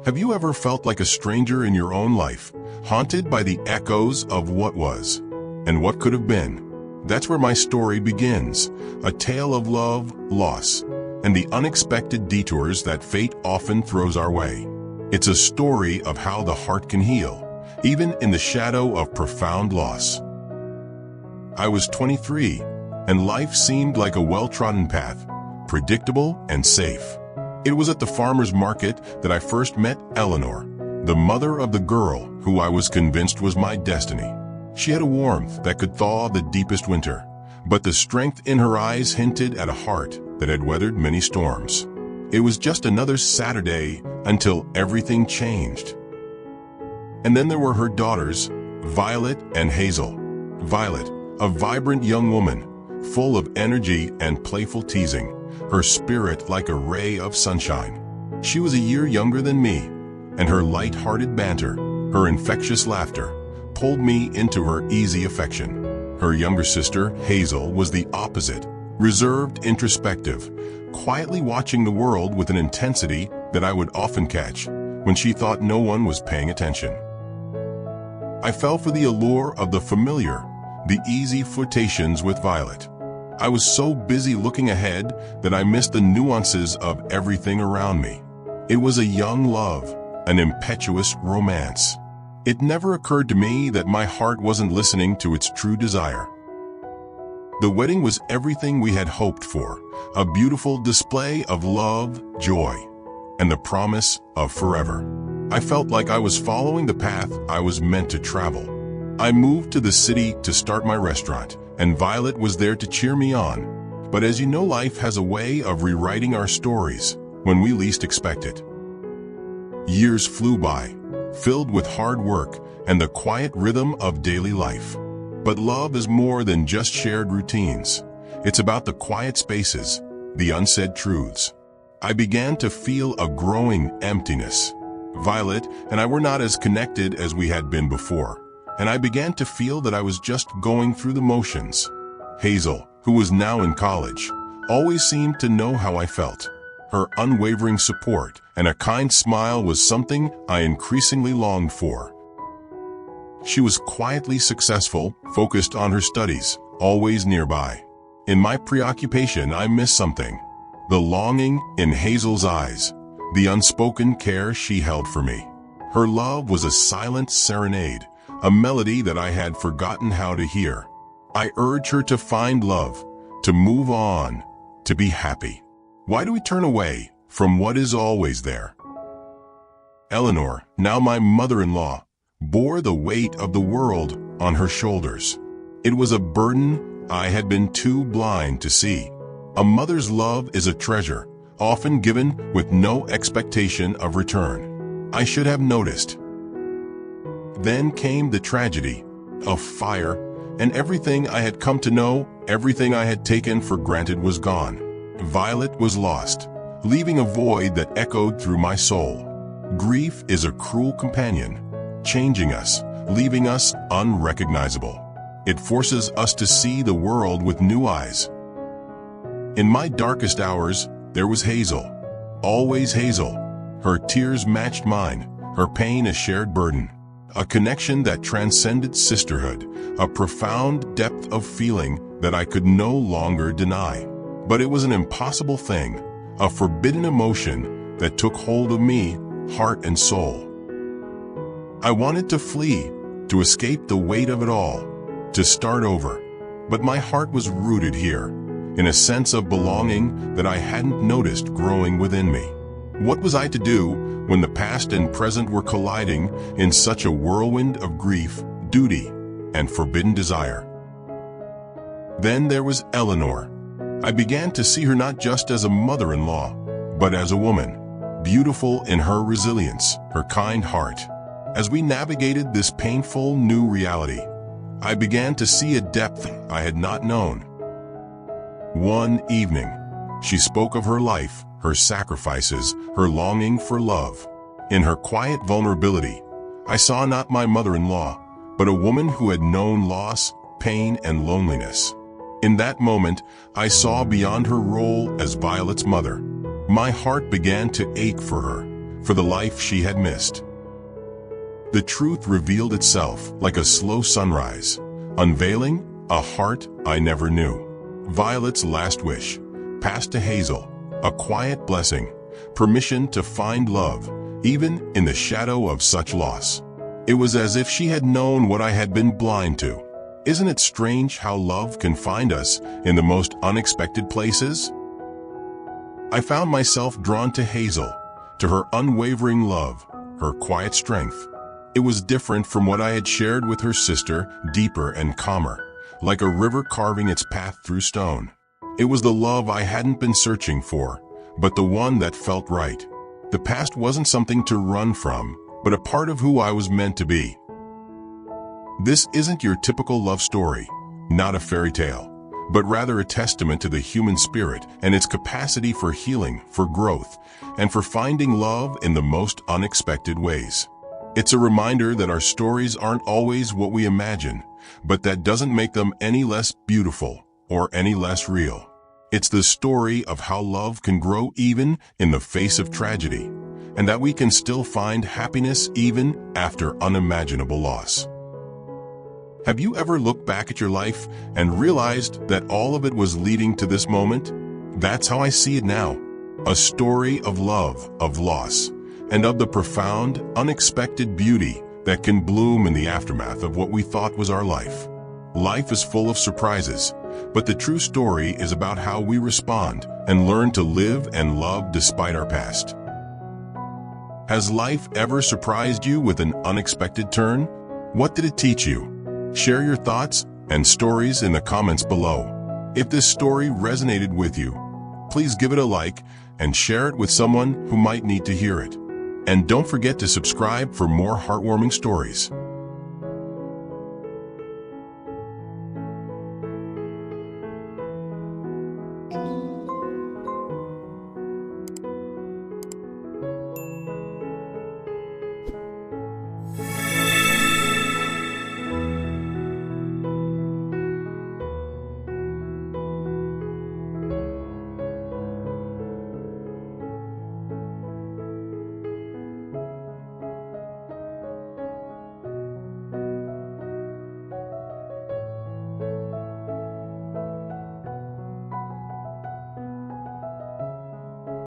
Have you ever felt like a stranger in your own life, haunted by the echoes of what was and what could have been? That's where my story begins, a tale of love, loss, and the unexpected detours that fate often throws our way. It's a story of how the heart can heal, even in the shadow of profound loss. I was 23, and life seemed like a well-trodden path, predictable and safe. It was at the farmer's market that I first met Eleanor, the mother of the girl who I was convinced was my destiny. She had a warmth that could thaw the deepest winter, but the strength in her eyes hinted at a heart that had weathered many storms. It was just another Saturday until everything changed. And then there were her daughters, Violet and Hazel. Violet, a vibrant young woman, full of energy and playful teasing, her spirit like a ray of sunshine. She was a year younger than me, and her light-hearted banter, her infectious laughter, pulled me into her easy affection. Her younger sister, Hazel, was the opposite, reserved, introspective, quietly watching the world with an intensity that I would often catch when she thought no one was paying attention. I fell for the allure of the familiar, the easy flirtations with Violet. I was so busy looking ahead that I missed the nuances of everything around me. It was a young love, an impetuous romance. It never occurred to me that my heart wasn't listening to its true desire. The wedding was everything we had hoped for, a beautiful display of love, joy, and the promise of forever. I felt like I was following the path I was meant to travel. I moved to the city to start my restaurant, and Violet was there to cheer me on. But as you know, life has a way of rewriting our stories when we least expect it. Years flew by, filled with hard work and the quiet rhythm of daily life. But love is more than just shared routines. It's about the quiet spaces, the unsaid truths. I began to feel a growing emptiness. Violet and I were not as connected as we had been before, and I began to feel that I was just going through the motions. Hazel, who was now in college, always seemed to know how I felt. Her unwavering support and a kind smile was something I increasingly longed for. She was quietly successful, focused on her studies, always nearby. In my preoccupation, I missed something. The longing in Hazel's eyes, the unspoken care she held for me. Her love was a silent serenade, a melody that I had forgotten how to hear. I urged her to find love, to move on, to be happy. Why do we turn away from what is always there? Eleanor, now my mother-in-law, bore the weight of the world on her shoulders. It was a burden I had been too blind to see. A mother's love is a treasure, often given with no expectation of return. I should have noticed. Then came the tragedy of fire, and everything I had come to know, everything I had taken for granted was gone. Violet was lost, leaving a void that echoed through my soul. Grief is a cruel companion, changing us, leaving us unrecognizable. It forces us to see the world with new eyes. In my darkest hours, there was Hazel. Always Hazel. Her tears matched mine, her pain a shared burden. A connection that transcended sisterhood, a profound depth of feeling that I could no longer deny. But it was an impossible thing, a forbidden emotion that took hold of me, heart and soul. I wanted to flee, to escape the weight of it all, to start over. But my heart was rooted here, in a sense of belonging that I hadn't noticed growing within me. What was I to do when the past and present were colliding in such a whirlwind of grief, duty, and forbidden desire? Then there was Eleanor. I began to see her not just as a mother-in-law, but as a woman, beautiful in her resilience, her kind heart. As we navigated this painful new reality, I began to see a depth I had not known. One evening, she spoke of her life, her sacrifices, her longing for love. In her quiet vulnerability, I saw not my mother-in-law, but a woman who had known loss, pain, and loneliness. In that moment, I saw beyond her role as Violet's mother. My heart began to ache for her, for the life she had missed. The truth revealed itself like a slow sunrise, unveiling a heart I never knew. Violet's last wish, passed to Hazel, a quiet blessing, permission to find love, even in the shadow of such loss. It was as if she had known what I had been blind to. Isn't it strange how love can find us in the most unexpected places? I found myself drawn to Hazel, to her unwavering love, her quiet strength. It was different from what I had shared with her sister, deeper and calmer, like a river carving its path through stone. It was the love I hadn't been searching for, but the one that felt right. The past wasn't something to run from, but a part of who I was meant to be. This isn't your typical love story, not a fairy tale, but rather a testament to the human spirit and its capacity for healing, for growth, and for finding love in the most unexpected ways. It's a reminder that our stories aren't always what we imagine, but that doesn't make them any less beautiful or any less real. It's the story of how love can grow even in the face of tragedy, and that we can still find happiness even after unimaginable loss. Have you ever looked back at your life and realized that all of it was leading to this moment? That's how I see it now. A story of love, of loss, and of the profound, unexpected beauty that can bloom in the aftermath of what we thought was our life. Life is full of surprises, but the true story is about how we respond and learn to live and love despite our past. Has life ever surprised you with an unexpected turn? What did it teach you? Share your thoughts and stories in the comments below. If this story resonated with you, please give it a like and share it with someone who might need to hear it. And don't forget to subscribe for more heartwarming stories.